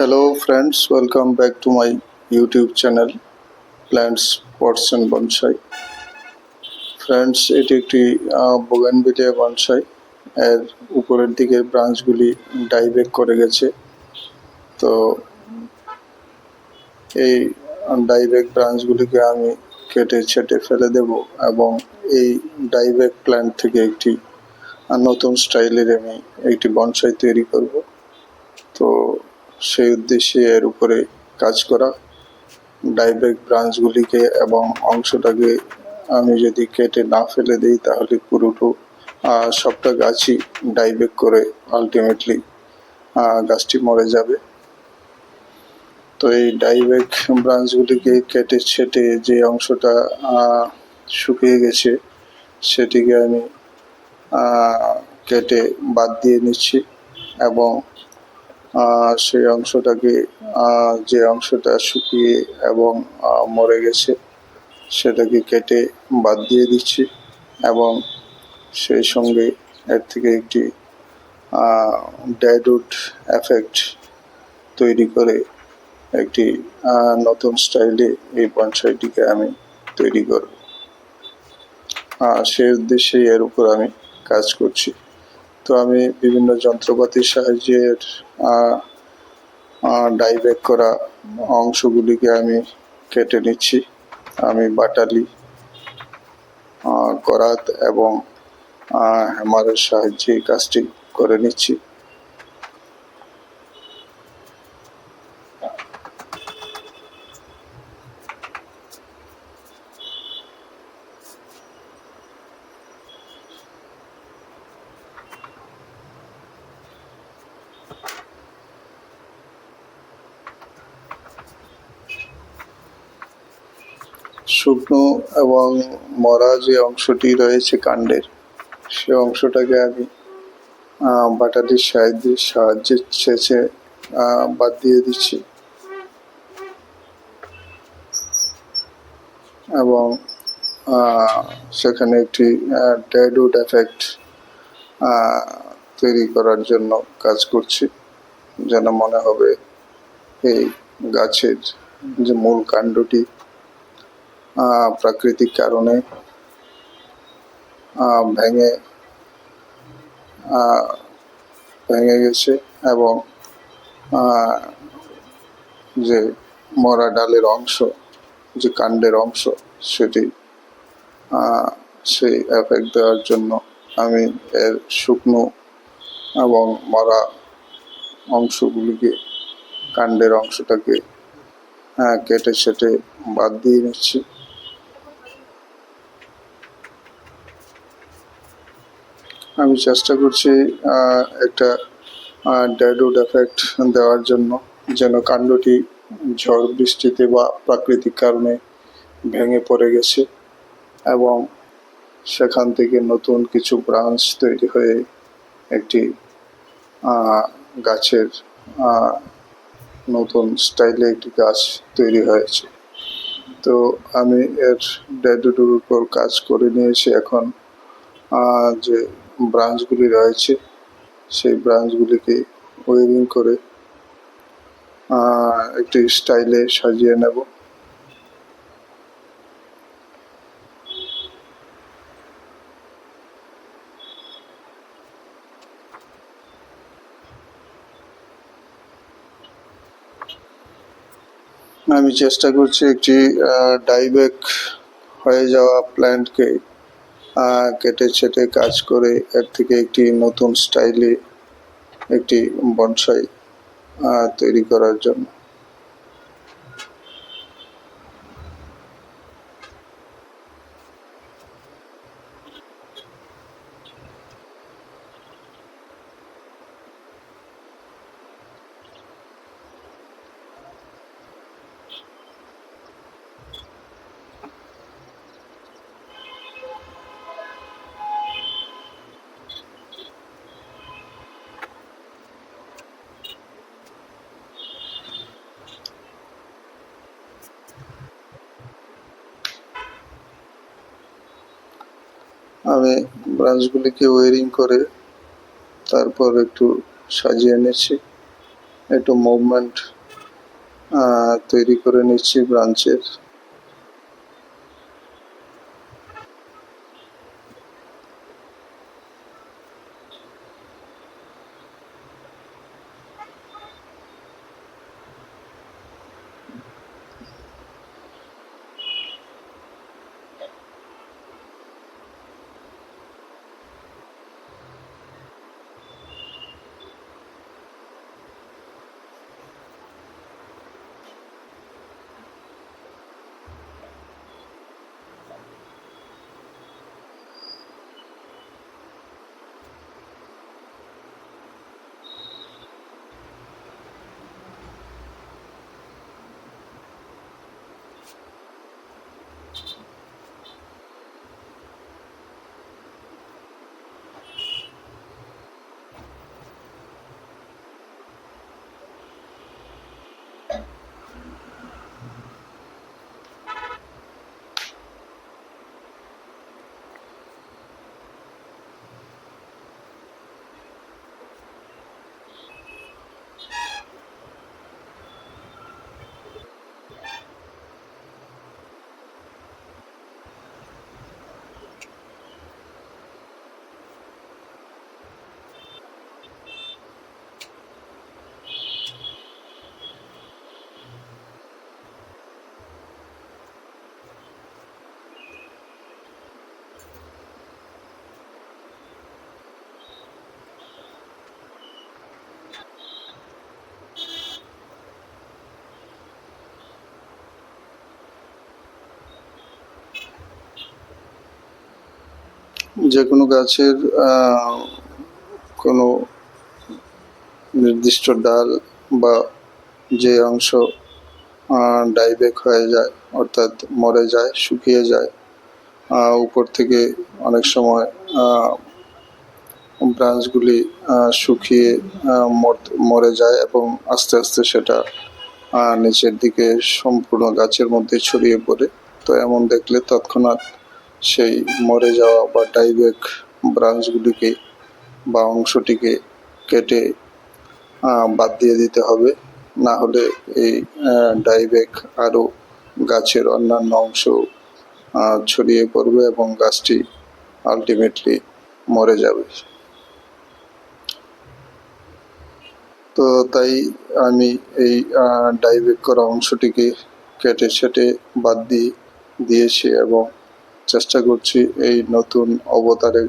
Hello friends, welcome back to my YouTube channel Plants, Pots and Bonsai. Friends, এটি একটি bougainvillea bonsai. এর উপরের দিকের ব্রাঞ্চগুলি ডাইব্যাক করে গেছে। তো এই ডাইব্যাক ব্রাঞ্চগুলিকে আমি কেটে ছেটে ফেলে দেব এবং এই ডাইব্যাক প্ল্যান্ট থেকে একটি নতুন স্টাইলের আমি একটি বনসাই তৈরি করব। তো সেই উদ্দেশ্যে এর উপরে কাজ করা। ডাইব্যাক ব্রাঞ্চগুলিকে এবং অংশটাকে আমি যদি কেটে না ফেলে দিই তাহলে সবটা গাছই ডাইব্যাক করে আলটিমেটলি গাছটি মরে যাবে। তো এই ডাইব্যাক ব্রাঞ্চগুলিকে কেটে ছেটে যে অংশটা শুকিয়ে গেছে সেটিকে আমি কেটে বাদ দিয়ে নিচ্ছি এবং সেই অংশটাকে যে অংশটা শুকিয়ে এবং মরে গেছে সেটাকে কেটে বাদ দিয়ে দিচ্ছি এবং সেই সঙ্গে এর থেকে একটি ডেডউড এফেক্ট তৈরি করে একটি নতুন স্টাইলে এই বনসাইটিকে আমি তৈরি করব। সেই উদ্দেশ্যে এর উপর আমি কাজ করছি। তো আমি বিভিন্ন যন্ত্রপাতির সাহায্যে ডাইব্যাক করা অংশগুলিকে আমি কেটে নিচ্ছি। আমি বাটালি, করাত এবং হ্যামারের সাহায্যে কাজটি করে নিচ্ছি। শুকনো এবং মরা যে অংশটি রয়েছে কাণ্ডের, সে অংশটাকে আমি বাটালির সাহায্যে ছেঁচে বাদ দিয়ে দিচ্ছি এবং সেখানে একটি ডেডউড এফেক্ট তৈরি করার জন্য কাজ করছি, যেন মনে হবে এই গাছের যে মূল কাণ্ডটি প্রাকৃতিক কারণে ভেঙে গেছে এবং যে মরা ডালের অংশ, যে কাণ্ডের অংশ, সেটি সেই এফেক্ট দেওয়ার জন্য আমি এর শুকনো এবং মরা অংশগুলিকে, কাণ্ডের অংশটাকে কেটে ছেটে বাদ দিয়ে নিচ্ছি। আমি চেষ্টা করছি একটা ডেডউড এফেক্ট দেওয়ার জন্য, যেন কাণ্ডটি ঝড় বৃষ্টিতে বা প্রাকৃতিক কারণে ভেঙে পড়ে গেছে এবং সেখান থেকে নতুন কিছু ব্রাঞ্চ তৈরি হয়ে একটি গাছের নতুন স্টাইলে একটি গাছ তৈরি হয়েছে। তো আমি এর ডেডউডের উপর কাজ করে নিয়েছি। এখন যে ব্রাঞ্চগুলি রয়েছে সেই ব্রাঞ্চগুলিকে ওয়েরিং করে একটি স্টাইলে সাজিয়ে নেব। আমি চেষ্টা করছি একটি ডাইব্যাক হয়ে যাওয়া প্ল্যান্টকে কেটে ছেটে কাজ করে এর থেকে একটি নতুন স্টাইলে একটি বনসাই তৈরি করার জন্য। আমি ব্রাঞ্চগুলিকে ওয়েরিং করে তারপর একটু সাজিয়ে নিচ্ছি। একটু মুভমেন্ট তৈরি করে নিচ্ছি ব্রাঞ্চের। যে কোনো গাছের কোনো নির্দিষ্ট ডাল বা যে অংশ ডাইব্যাক হয়ে যায়, অর্থাৎ মরে যায়, শুকিয়ে যায়, উপর থেকে অনেক সময় ব্রাঞ্চগুলি শুকিয়ে মরে যায় এবং আস্তে আস্তে সেটা নিচের দিকে সম্পূর্ণ গাছের মধ্যে ছড়িয়ে পড়ে। তো এমন দেখলে তৎক্ষণাৎ সেই মরে যাওয়া বা ডাইব্যাক ব্রাঞ্চগুলিকে বা অংশটিকে কেটে বাদ দিয়ে দিতে হবে। না হলে এই ডাইব্যাক আরও গাছের অন্যান্য অংশ ছড়িয়ে পড়বে এবং গাছটি আলটিমেটলি মরে যাবে। তো তাই আমি এই ডাইব্যাক করা অংশটিকে কেটে ছেটে বাদ দিয়েছি এবং চেষ্টা করছি এই নতুন অবতারের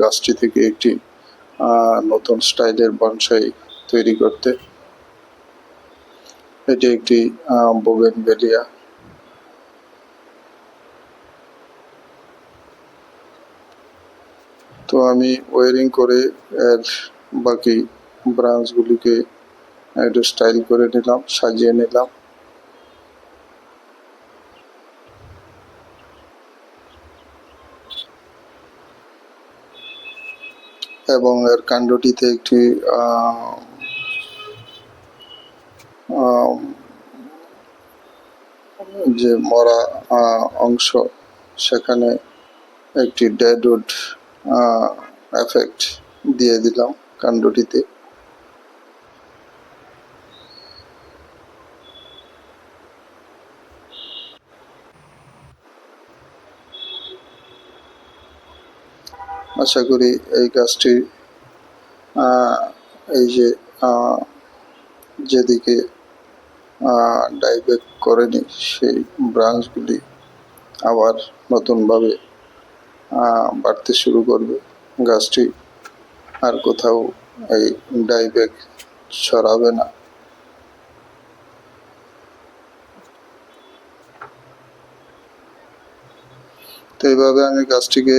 গাছটি থেকে একটি নতুন স্টাইলের বনসাই তৈরি করতে। এটি একটি বোগেনভেলিয়া। তো আমি ওয়ারিং করে এর বাকি ব্রাঞ্চগুলিকে একটু স্টাইল করে নিলাম, সাজিয়ে নিলাম। এবং এর কাণ্ডটিতে একটি যে মরা অংশ, সেখানে একটি ডেডউড এফেক্ট দিয়ে দিলাম কাণ্ডটিতে। আশা করি এই গাছটি এই যে যেদিকে ডাইব্যাক করেনি সেই ব্রাঞ্চগুলি আবার নতুনভাবে বাড়তে শুরু করবে। গাছটি আর কোথাও এই ডাইব্যাক ছড়াবে না। তো এইভাবে আমি গাছটিকে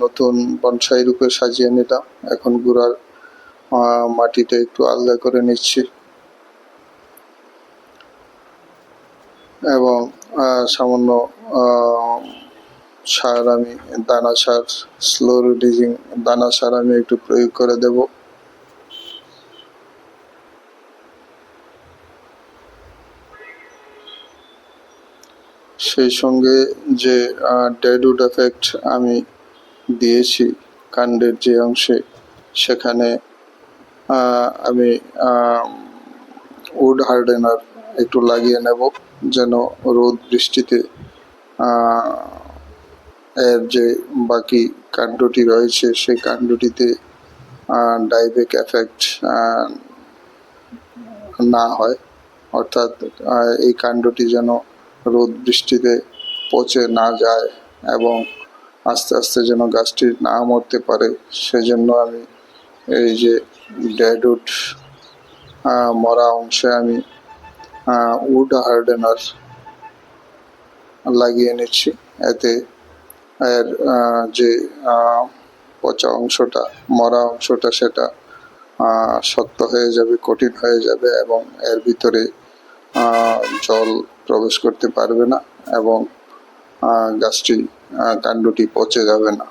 নতুন বনসাই রূপে সাজিয়ে নিলাম। এখন গোড়ার মাটিটা একটু আলগা করে নিচ্ছি এবং সামান্য সার, আমি দানা সার, স্লো রিলিজিং দানা সার আমি একটু প্রয়োগ করে দেব। সেই সঙ্গে যে ডেডউড এফেক্ট আমি দিয়েছি কাণ্ডের যে অংশে, সেখানে আমি উড হার্ডেনার একটু লাগিয়ে নেব, যেন রোদ বৃষ্টিতে এর যে বাকি কাণ্ডটি রয়েছে সেই কাণ্ডটিতে ডাইরেক্ট এফেক্ট না হয়, অর্থাৎ এই কাণ্ডটি যেন রোদ বৃষ্টিতে পচে না যায় এবং আস্তে আস্তে যেন গাছটি না মরতে পারে, সেজন্য আমি এই যে ডেডউড মরা অংশে আমি উড হার্ডেনার লাগিয়ে নিচ্ছি। এতে এর যে পচা অংশটা, মরা অংশটা, সেটা শক্ত হয়ে যাবে, কঠিন হয়ে যাবে এবং এর ভিতরে জল প্রবেশ করতে পারবে না এবং গাছটি কাণ্ডটি পচে যাবে না।